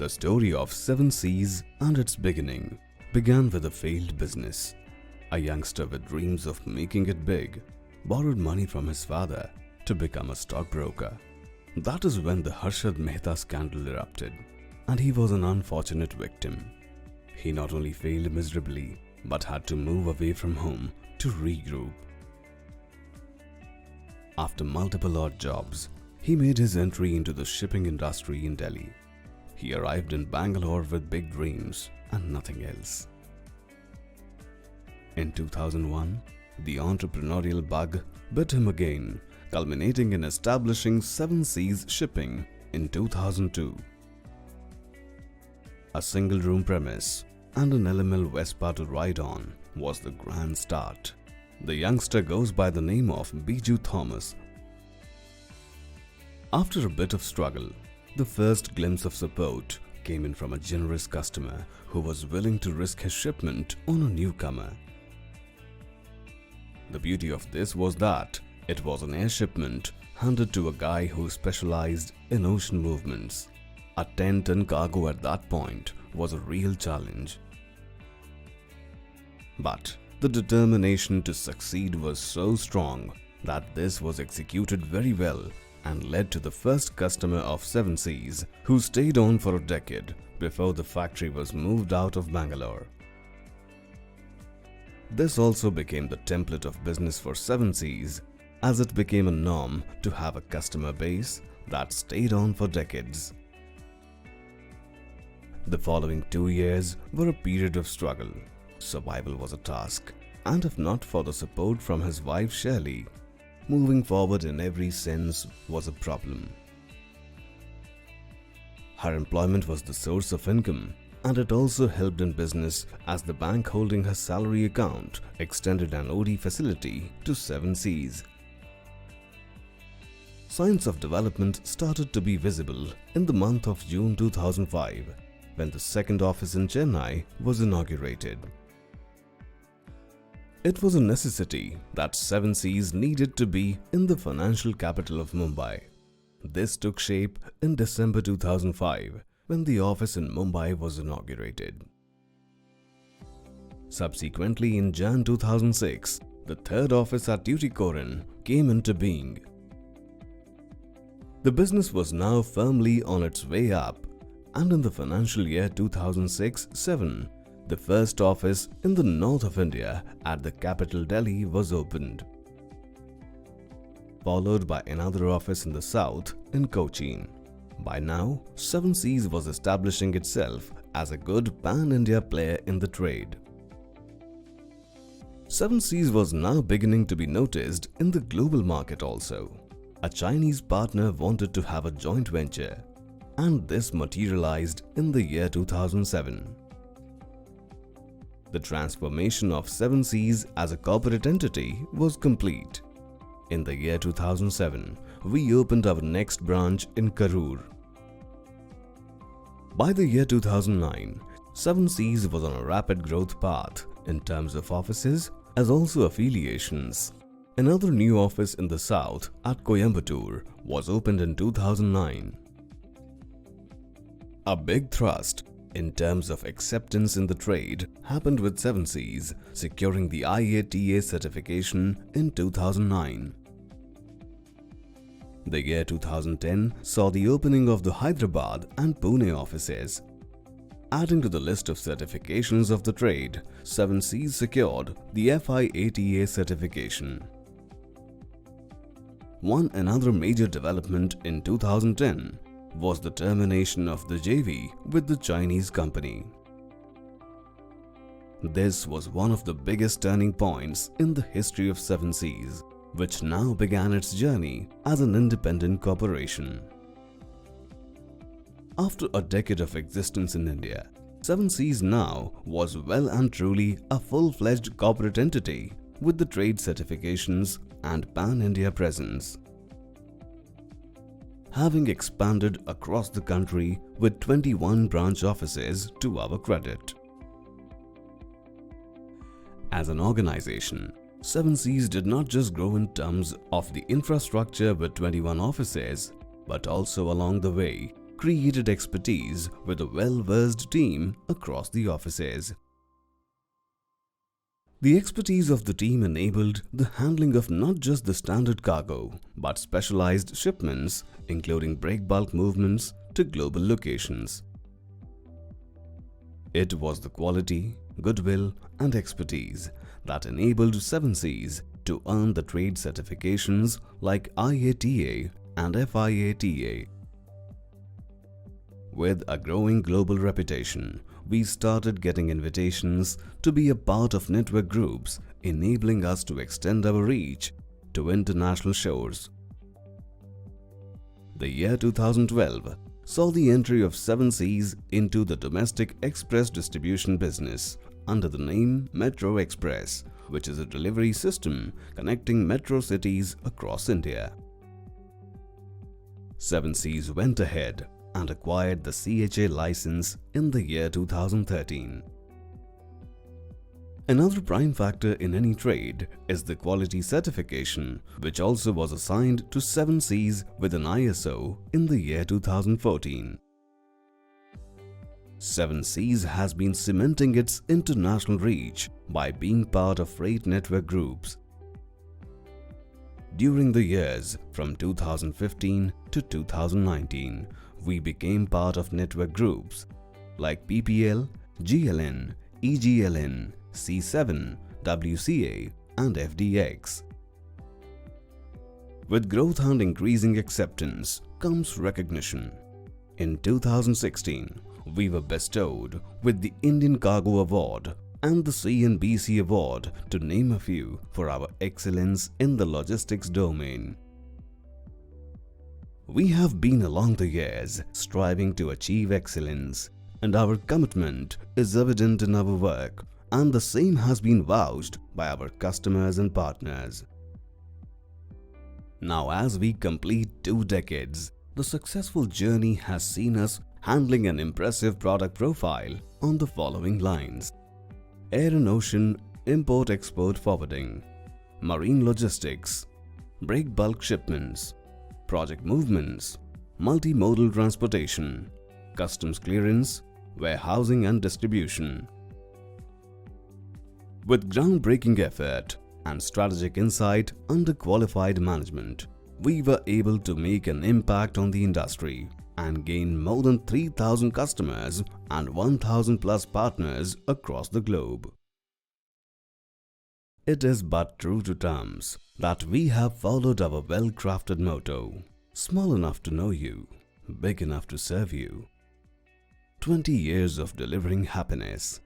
The story of Sevenseas and its beginning began with a failed business. A youngster with dreams of making it big borrowed money from his father to become a stockbroker. That is when the Harshad Mehta scandal erupted, and he was an unfortunate victim. He not only failed miserably, but had to move away from home to regroup. After multiple odd jobs, he made his entry into the shipping industry in Delhi. He arrived in Bangalore with big dreams and nothing else. In 2001, the entrepreneurial bug bit him again, culminating in establishing Sevenseas Shipping in 2002. A single-room premise and an LML Vespa to ride on was the grand start. The youngster goes by the name of Biju Thomas. After a bit of struggle, the first glimpse of support came in from a generous customer who was willing to risk his shipment on a newcomer. The beauty of this was that it was an air shipment handed to a guy who specialized in ocean movements. A 10-ton cargo at that point was a real challenge. But the determination to succeed was so strong that this was executed very well and led to the first customer of Sevenseas, who stayed on for a decade before the factory was moved out of Bangalore. This also became the template of business for Sevenseas, as it became a norm to have a customer base that stayed on for decades. The following 2 years were a period of struggle. Survival was a task, and if not for the support from his wife Shirley, moving forward in every sense was a problem. Her employment was the source of income, and it also helped in business as the bank holding her salary account extended an OD facility to Sevenseas. Signs of development started to be visible in the month of June 2005, when the second office in Chennai was inaugurated. It was a necessity that Sevenseas needed to be in the financial capital of Mumbai. This took shape in December 2005 when the office in Mumbai was inaugurated. Subsequently, in Jan 2006, the third office at Tuticorin came into being. The business was now firmly on its way up, and in the financial year 2006-07, the first office in the north of India at the capital Delhi was opened, followed by another office in the south in Cochin. By now, Sevenseas was establishing itself as a good pan-India player in the trade. Sevenseas was now beginning to be noticed in the global market also. A Chinese partner wanted to have a joint venture, and this materialized in the year 2007. The transformation of Sevenseas as a corporate entity was complete. In the year 2007, we opened our next branch in Karur. By the year 2009, Sevenseas was on a rapid growth path in terms of offices as also affiliations. Another new office in the south at Coimbatore was opened in 2009. A big thrust in terms of acceptance in the trade happened with Sevenseas securing the IATA certification in 2009. The year 2010 saw the opening of the Hyderabad and Pune offices. Adding to the list of certifications of the trade, Sevenseas secured the FIATA certification. Another major development in 2010 was the termination of the JV with the Chinese company. This was one of the biggest turning points in the history of Sevenseas, which now began its journey as an independent corporation. After a decade of existence in India, Sevenseas now was well and truly a full-fledged corporate entity with the trade certifications and pan-India presence, having expanded across the country with 21 branch offices to our credit. As an organization, Sevenseas did not just grow in terms of the infrastructure with 21 offices, but also along the way created expertise with a well-versed team across the offices. The expertise of the team enabled the handling of not just the standard cargo, but specialized shipments, including break bulk movements to global locations. It was the quality, goodwill, and expertise that enabled Sevenseas to earn the trade certifications like IATA and FIATA. With a growing global reputation, we started getting invitations to be a part of network groups, enabling us to extend our reach to international shores. The year 2012 saw the entry of Sevenseas into the domestic express distribution business under the name Metro Express, which is a delivery system connecting metro cities across India. Sevenseas went ahead and acquired the CHA license in the year 2013. Another prime factor in any trade is the quality certification, which also was assigned to Sevenseas with an ISO in the year 2014. Sevenseas has been cementing its international reach by being part of freight network groups. During the years from 2015 to 2019, we became part of network groups like PPL, GLN, EGLN, C7, WCA, and FDX. With growth and increasing acceptance comes recognition. In 2016, we were bestowed with the Indian Cargo Award and the CNBC Award, to name a few, for our excellence in the logistics domain. We have been along the years striving to achieve excellence, and our commitment is evident in our work, and the same has been vouched by our customers and partners. Now, as we complete 2 decades, the successful journey has seen us handling an impressive product profile on the following lines: air and ocean import-export forwarding, marine logistics, break bulk shipments, project movements, multimodal transportation, customs clearance, warehousing and distribution. With groundbreaking effort and strategic insight under qualified management, we were able to make an impact on the industry and gain more than 3,000 customers and 1,000 plus partners across the globe. It is but true to terms that we have followed our well-crafted motto: small enough to know you, big enough to serve you. 20 years of delivering happiness